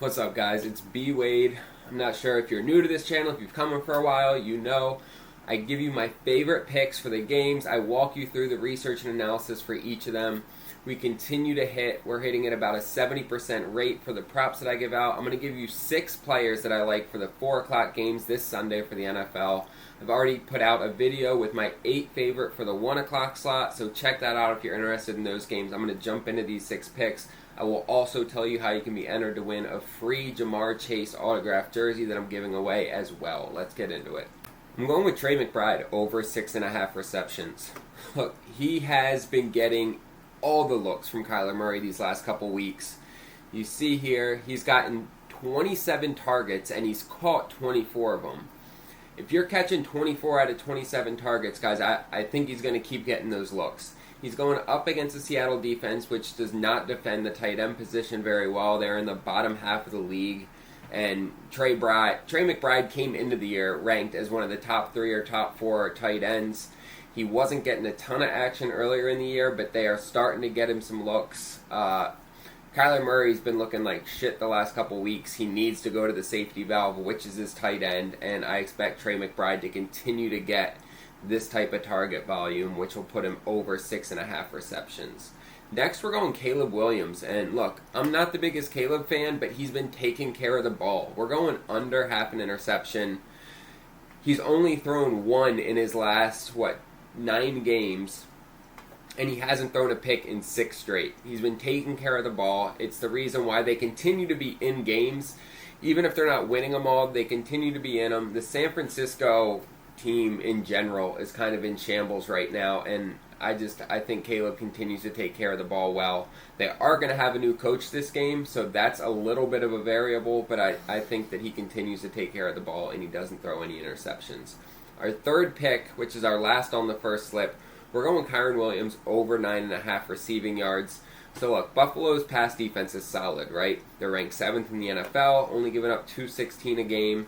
What's up, guys? It's B Wade. I'm not sure if you're new to this channel. If you've come in for a while, you know I give you my favorite picks for the games. I walk you through the research and analysis for each of them. We continue to hit. We're hitting at about a 70% rate for the props that I give out. I'm going to give you 6 players that I like for the 4 o'clock games this Sunday for the NFL. I've already put out a video with my 8 favorite for the 1 o'clock slot, so check that out if you're interested in those games. I'm going to jump into these 6 picks. I will also tell you how you can be entered to win a free Jamar Chase autographed jersey that I'm giving away as well. Let's get into it. I'm going with Trey McBride over 6.5 receptions. Look, he has been getting all the looks from Kyler Murray these last couple weeks. You see here, he's gotten 27 targets and he's caught 24 of them. If you're catching 24 out of 27 targets, guys, I think he's going to keep getting those looks. He's going up against the Seattle defense, which does not defend the tight end position very well. They're in the bottom half of the league. And Trey McBride came into the year ranked as one of the top 3 or top 4 tight ends. He wasn't getting a ton of action earlier in the year, but they are starting to get him some looks. Kyler Murray's been looking like shit the last couple weeks. He needs to go to the safety valve, which is his tight end, and I expect Trey McBride to continue to get this type of target volume, which will put him over 6.5 receptions. Next, we're going Caleb Williams, and look, I'm not the biggest Caleb fan, but he's been taking care of the ball. We're going under half an interception. He's only thrown 1 in his last, 9 games, and he hasn't thrown a pick in 6 straight. He's been taking care of the ball. It's the reason why they continue to be in games. Even if they're not winning them all, they continue to be in them. The San Francisco team in general is kind of in shambles right now, and I think Caleb continues to take care of the ball well. They are going to have a new coach this game, so that's a little bit of a variable, but I think that he continues to take care of the ball and he doesn't throw any interceptions. Our third pick, which is our last on the first slip, we're going Kyren Williams over 9.5 receiving yards. So look, Buffalo's pass defense is solid, right? They're ranked 7th in the NFL, only giving up 216 a game.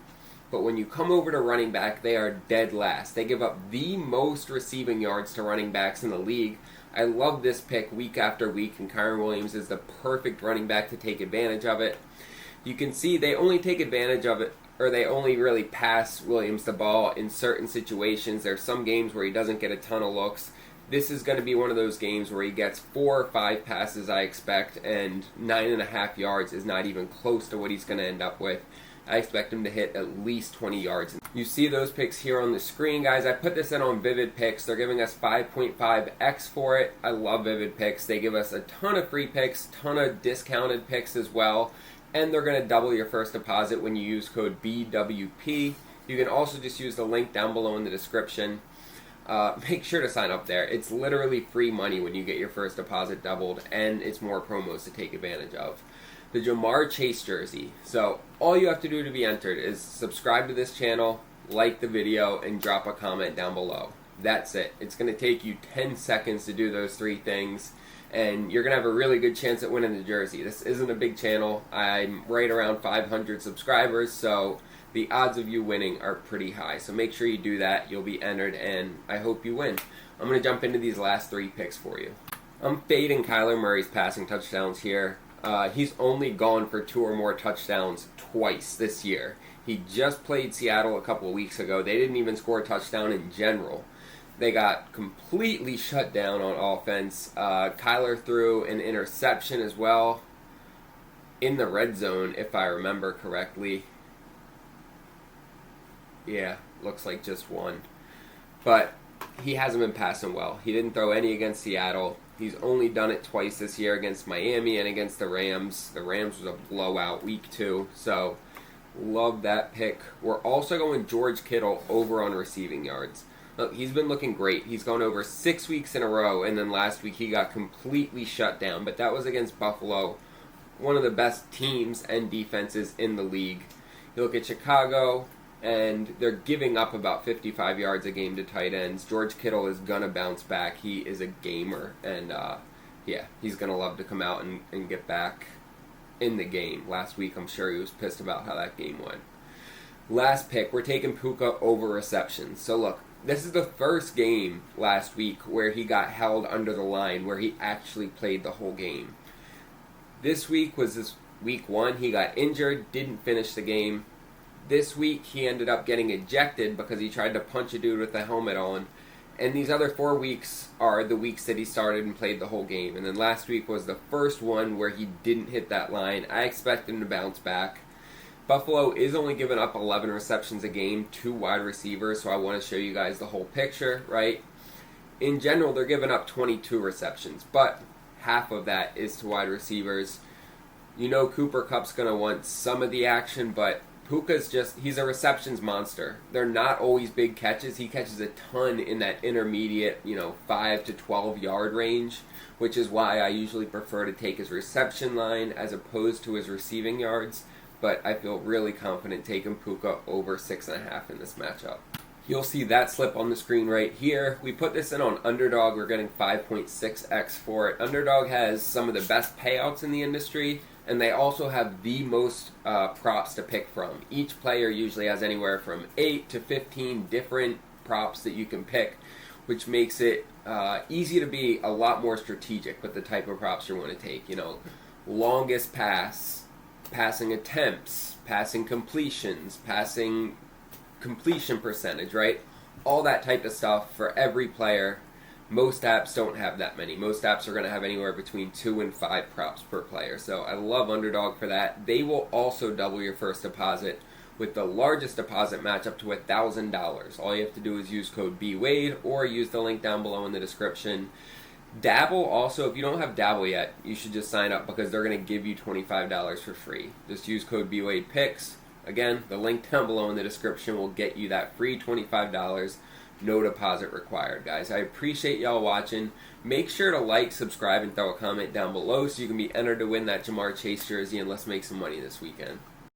But when you come over to running back, they are dead last. They give up the most receiving yards to running backs in the league. I love this pick week after week, and Kyren Williams is the perfect running back to take advantage of it. You can see they only take advantage of it, or they only really pass Williams the ball in certain situations. There's some games where he doesn't get a ton of looks. This is going to be one of those games where he gets 4 or 5 passes, I expect, and 9.5 yards is not even close to what he's going to end up with. I expect him to hit at least 20 yards. You see those picks here on the screen, guys. I put this in on Vivid Picks. They're giving us 5.5x for it. I love Vivid Picks. They give us a ton of free picks, ton of discounted picks as well, and they're going to double your first deposit when you use code BWP. You can also just use the link down below in the description. Make sure to sign up there. It's literally free money when you get your first deposit doubled, and it's more promos to take advantage of. The Jamar Chase jersey. So all you have to do to be entered is subscribe to this channel, like the video, and drop a comment down below. That's it. It's going to take you 10 seconds to do those 3 things, and you're going to have a really good chance at winning the jersey. This isn't a big channel. I'm right around 500 subscribers, so the odds of you winning are pretty high. So make sure you do that. You'll be entered, and I hope you win. I'm going to jump into these last 3 picks for you. I'm fading Kyler Murray's passing touchdowns here. He's only gone for 2 or more touchdowns twice this year. He just played Seattle a couple of weeks ago. They didn't even score a touchdown in general. They got completely shut down on offense. Kyler threw an interception as well in the red zone, if I remember correctly. Yeah, looks like just 1. But he hasn't been passing well. He didn't throw any against Seattle. He's only done it twice this year against Miami and against the Rams. The Rams was a blowout week 2, so love that pick. We're also going George Kittle over on receiving yards. Look, he's been looking great. He's gone over 6 weeks in a row, and then last week he got completely shut down. But that was against Buffalo, one of the best teams and defenses in the league. You look at Chicago, and they're giving up about 55 yards a game to tight ends. George Kittle is going to bounce back. He is a gamer, and he's going to love to come out and get back in the game. Last week, I'm sure he was pissed about how that game went. Last pick, we're taking Puka over receptions. So look, this is the first game last week where he got held under the line, where he actually played the whole game. This week was his Week 1, he got injured, didn't finish the game. This week, he ended up getting ejected because he tried to punch a dude with the helmet on. And these other 4 weeks are the weeks that he started and played the whole game. And then last week was the first one where he didn't hit that line. I expect him to bounce back. Buffalo is only giving up 11 receptions a game to wide receivers, so I want to show you guys the whole picture, right? In general, they're giving up 22 receptions, but half of that is to wide receivers. You know Cooper Kupp's going to want some of the action, but Puka's he's a receptions monster. They're not always big catches. He catches a ton in that intermediate, 5 to 12 yard range, which is why I usually prefer to take his reception line as opposed to his receiving yards. But I feel really confident taking Puka over 6.5 in this matchup. You'll see that slip on the screen right here. We put this in on Underdog. We're getting 5.6x for it. Underdog has some of the best payouts in the industry, and they also have the most props to pick from. Each player usually has anywhere from 8 to 15 different props that you can pick, which makes it easy to be a lot more strategic with the type of props you want to take. Longest pass, passing attempts, passing completions, passing completion percentage, right? All that type of stuff for every player. Most apps don't have that many. Most apps are going to have anywhere between 2 and 5 props per player. So I love Underdog for that. They will also double your first deposit with the largest deposit match up to $1,000. All you have to do is use code BWADE or use the link down below in the description. Dabble also, if you don't have Dabble yet, you should just sign up because they're going to give you $25 for free. Just use code BWADEPICKS. Again, the link down below in the description will get you that free $25. No deposit required, guys. I appreciate y'all watching. Make sure to like, subscribe, and throw a comment down below so you can be entered to win that Jamar Chase jersey, and let's make some money this weekend.